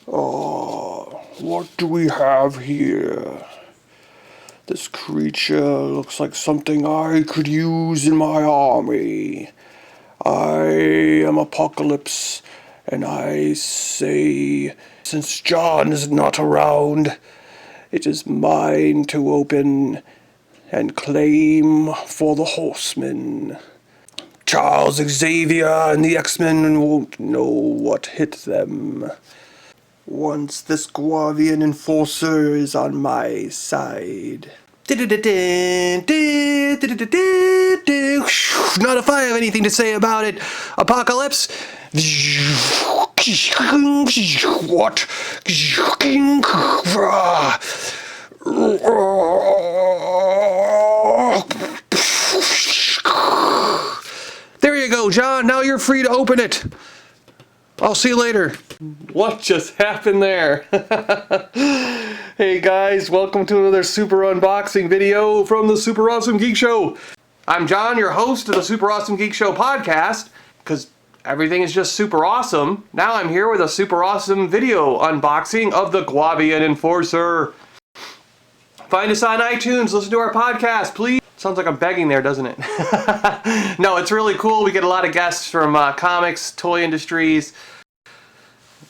Oh, what do we have here? This creature looks like something I could use in my army. I am Apocalypse, and I say, since John is not around, it is mine to open and claim for the Horsemen. Charles Xavier and the X-Men won't know what hit them. Once this Guavian Enforcer is on my side. Not if I have anything to say about it. Apocalypse. What? There you go, John. Now you're free to open it. I'll see you later. What just happened there? Hey guys, welcome to another super unboxing video from the Super Awesome Geek Show. I'm John, your host of the Super Awesome Geek Show podcast, because everything is just super awesome. Now I'm here with a super awesome video unboxing of the Guavian Enforcer. Find us on iTunes, listen to our podcast, please. Sounds like I'm begging there, doesn't it? No, it's really cool. We get a lot of guests from comics, toy industries,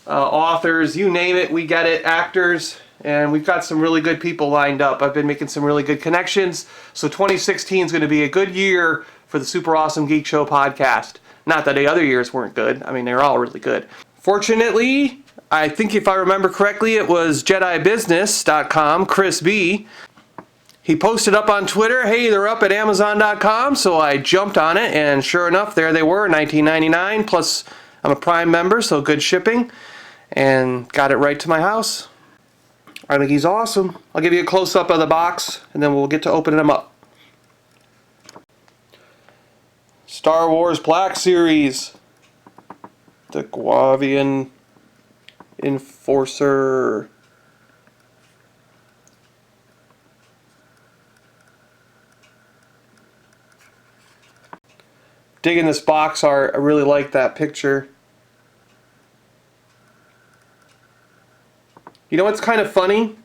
authors, you name it, we get it, actors, and we've got some really good people lined up. I've been making some really good connections, so 2016 is going to be a good year for the Super Awesome Geek Show podcast. Not that the other years weren't good. I mean, they're all really good. Fortunately, I think if I remember correctly, it was JediBusiness.com, Chris B. He posted up on Twitter, hey, they're up at Amazon.com, so I jumped on it, and sure enough, there they were, $19.99, plus I'm a Prime member, so good shipping, and got it right to my house. I think he's awesome. I'll give you a close-up of the box, and then we'll get to opening them up. Star Wars Black Series. The Guavian Enforcer. Digging this box art. I really like that picture. You know what's kind of funny?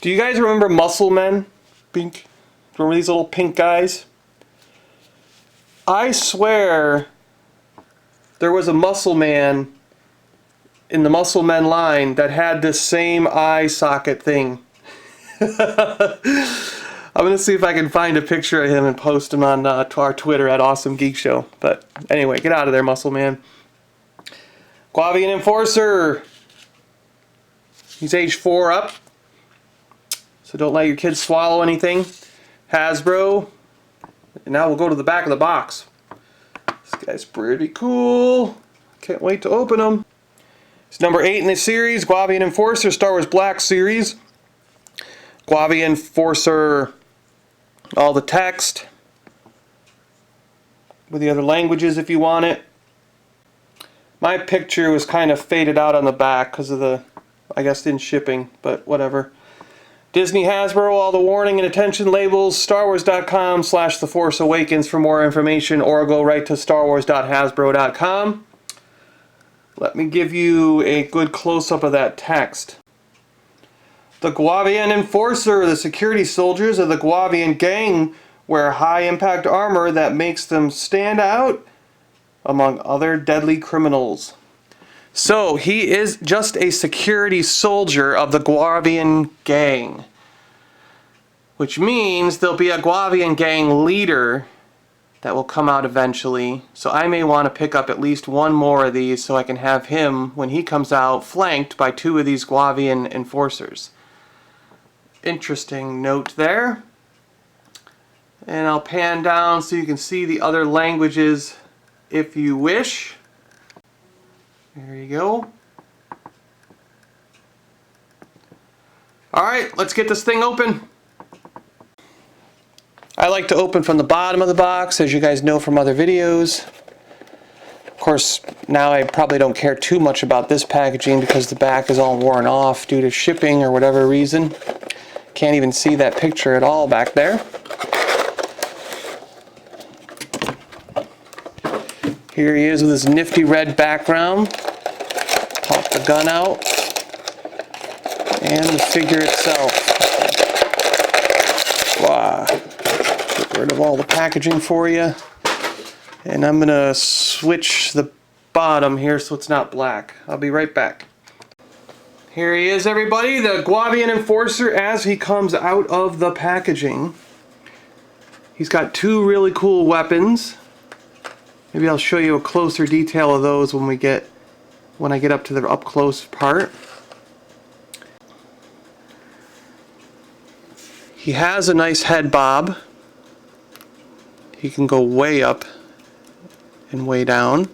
Do you guys remember Muscle Men? Pink. Remember these little pink guys? I swear there was a Muscle Man in the Muscle Men line that had this same eye socket thing. I'm going to see if I can find a picture of him and post him on to our Twitter at Awesome Geek Show. But anyway, get out of there, Muscle Man. Guavian Enforcer. He's age 4 up. So don't let your kids swallow anything. Hasbro. And now we'll go to the back of the box. This guy's pretty cool. Can't wait to open him. It's number 8 in the series. Guavian Enforcer, Star Wars Black Series. Guavian Enforcer. All the text with the other languages if you want it. My picture was kind of faded out on the back because of the, I guess, in shipping, but whatever. Disney, Hasbro, all the warning and attention labels, StarWars.com/The Force Awakens for more information, or go right to StarWars.Hasbro.com. Let me give you a good close-up of that text. The Guavian Enforcer, the security soldiers of the Guavian Gang, wear high-impact armor that makes them stand out among other deadly criminals. So, he is just a security soldier of the Guavian Gang. Which means there'll be a Guavian Gang leader that will come out eventually. So I may want to pick up at least one more of these so I can have him, when he comes out, flanked by 2 of these Guavian Enforcers. Interesting note there. And I'll pan down so you can see the other languages if you wish. There you go. Alright, let's get this thing open. I like to open from the bottom of the box, as you guys know from other videos. Of course, now I probably don't care too much about this packaging because the back is all worn off due to shipping or whatever reason. Can't even see that picture at all back there. Here he is with his nifty red background. Toss the gun out and the figure itself. Wow. Get rid of all the packaging for you. And I'm going to switch the bottom here so it's not black. I'll be right back. Here he is, everybody, the Guavian Enforcer as he comes out of the packaging. He's got two really cool weapons. Maybe I'll show you a closer detail of those when I get up to the up close part. He has a nice head bob. He can go way up and way down.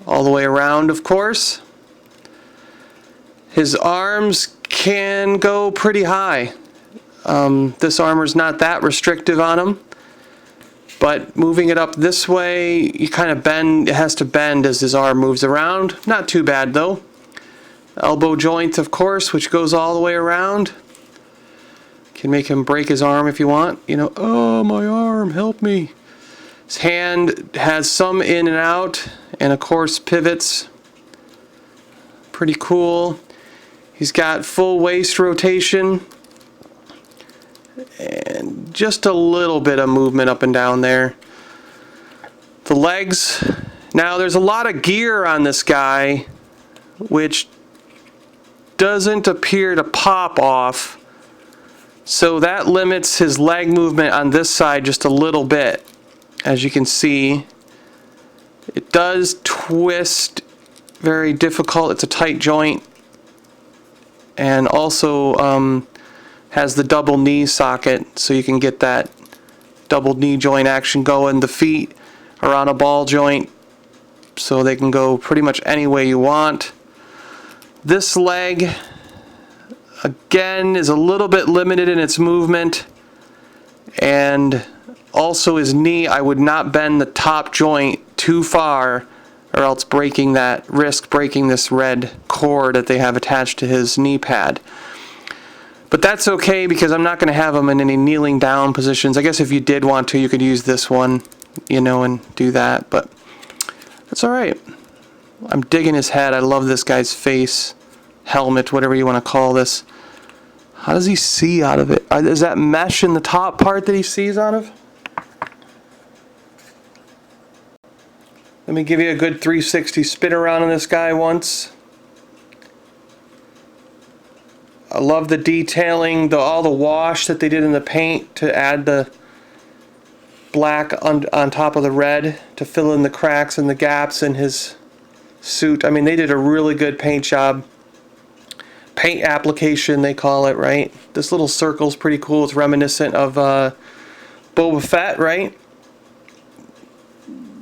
All the way around, of course. His arms can go pretty high. This armor's not that restrictive on him, but moving it up this way, you kind of bend. It has to bend as his arm moves around. Not too bad though. Elbow joint, of course, which goes all the way around. Can make him break his arm if you want. You know, oh, my arm, help me. His hand has some in and out, and of course pivots. Pretty cool. He's got full waist rotation and just a little bit of movement up and down there. The legs. Now there's a lot of gear on this guy which doesn't appear to pop off, so that limits his leg movement on this side just a little bit. As you can see, it does twist, very difficult. It's a tight joint, and also has the double knee socket, so you can get that double knee joint action going. The feet are on a ball joint, so they can go pretty much any way you want. This leg, again, is a little bit limited in its movement, and also his knee, I would not bend the top joint too far, or else risk breaking this red cord that they have attached to his knee pad. But that's okay, because I'm not going to have him in any kneeling down positions. I guess if you did want to, you could use this one, you know, and do that, but that's alright. I'm digging his head. I love this guy's face, helmet, whatever you want to call this. How does he see out of it? Is that mesh in the top part that he sees out of? Let me give you a good 360 spin around on this guy once. I love the detailing, all the wash that they did in the paint to add the black on top of the red to fill in the cracks and the gaps in his suit. I mean, they did a really good paint job. Paint application, they call it, right? This little circle's pretty cool. It's reminiscent of Boba Fett, right?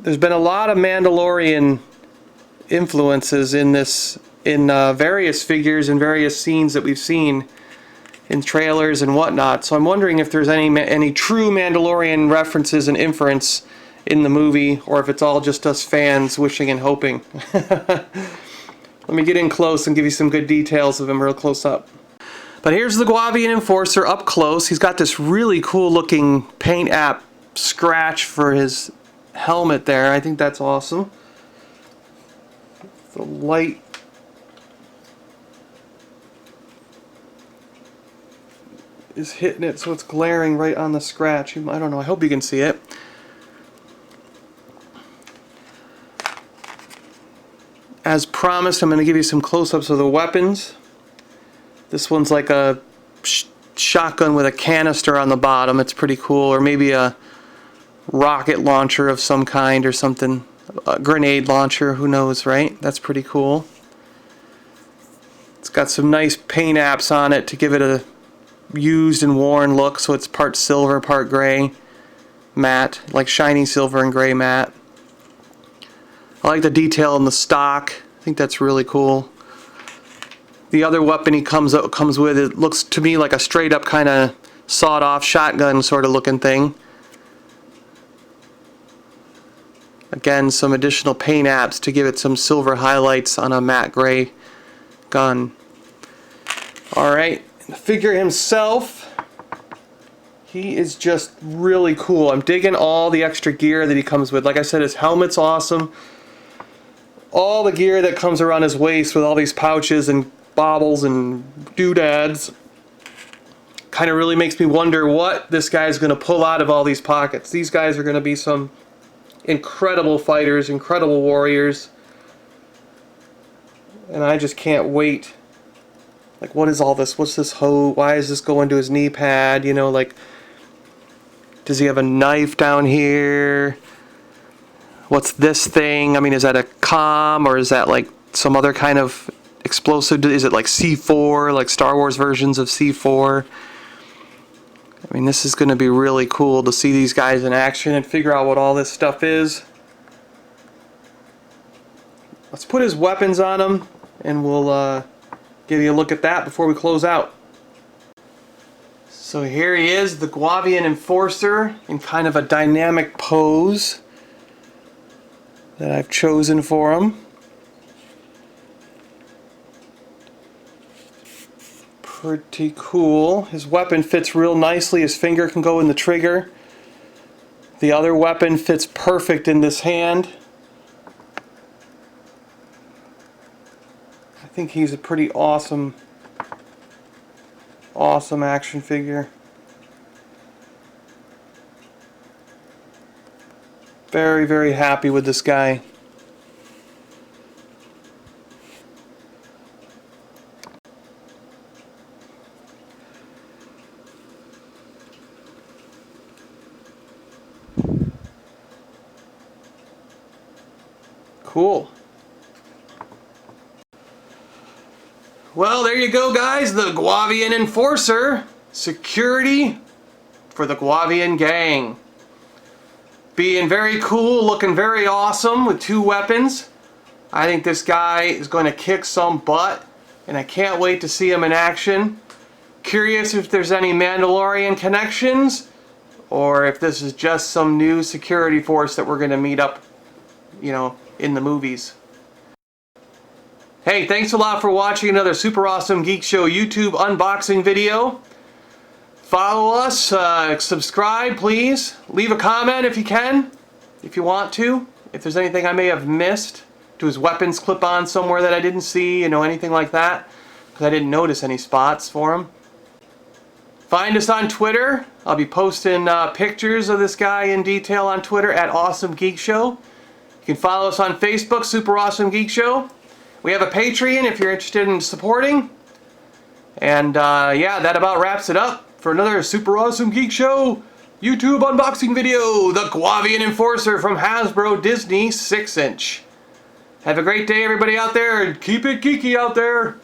There's been a lot of Mandalorian influences in various figures and various scenes that we've seen in trailers and whatnot. So I'm wondering if there's any true Mandalorian references and inference in the movie, or if it's all just us fans wishing and hoping. Let me get in close and give you some good details of him real close up. But here's the Guavian Enforcer up close. He's got this really cool looking paint app scratch for his helmet there. I think that's awesome. The light is hitting it, so it's glaring right on the scratch. I don't know, I hope you can see it. As promised, I'm going to give you some close-ups of the weapons. This one's like a shotgun with a canister on the bottom. It's pretty cool. Or maybe a rocket launcher of some kind or something. A grenade launcher, who knows, right? That's pretty cool. It's got some nice paint apps on it to give it a used and worn look, so it's part silver, part gray matte, like shiny silver and gray matte. I like the detail in the stock. I think that's really cool. The other weapon he comes with, it looks to me like a straight up kind of sawed off shotgun sort of looking thing. Again, some additional paint apps to give it some silver highlights on a matte gray gun. Alright, the figure himself, he is just really cool. I'm digging all the extra gear that he comes with. Like I said, his helmet's awesome. all the gear that comes around his waist with all these pouches and baubles and doodads kind of really makes me wonder what this guy's going to pull out of all these pockets. These guys are going to be some incredible fighters, incredible warriors, and I just can't wait. Like, what is all this? What's this hoe? Why is this going to his knee pad? You know, like, does he have a knife down here? What's this thing? I mean, is that a comm, or is that like some other kind of explosive? Is it like C4, like Star Wars versions of C4? I mean, this is going to be really cool to see these guys in action and figure out what all this stuff is. Let's put his weapons on him, and we'll give you a look at that before we close out. So here he is, the Guavian Enforcer, in kind of a dynamic pose that I've chosen for him. Pretty cool. His weapon fits real nicely. His finger can go in the trigger. The other weapon fits perfect in this hand. I think he's a pretty awesome action figure. Very, very happy with this guy. Cool. Well, there you go, guys. The Guavian Enforcer. Security for the Guavian Gang. Being very cool, looking very awesome with two weapons. I think this guy is going to kick some butt, and I can't wait to see him in action. Curious if there's any Mandalorian connections, or if this is just some new security force that we're going to meet up, you know, in the movies. Hey, thanks a lot for watching another Super Awesome Geek Show YouTube unboxing video. Follow us, subscribe please, leave a comment if you can, if you want to. If there's anything I may have missed, do his weapons clip on somewhere that I didn't see, you know, anything like that, because I didn't notice any spots for him. Find us on Twitter. I'll be posting pictures of this guy in detail on Twitter at Awesome Geek Show. You can follow us on Facebook, Super Awesome Geek Show. We have a Patreon if you're interested in supporting. And yeah, that about wraps it up for another Super Awesome Geek Show YouTube unboxing video. The Guavian Enforcer from Hasbro Disney 6-inch. Have a great day, everybody out there, and keep it geeky out there.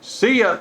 See ya.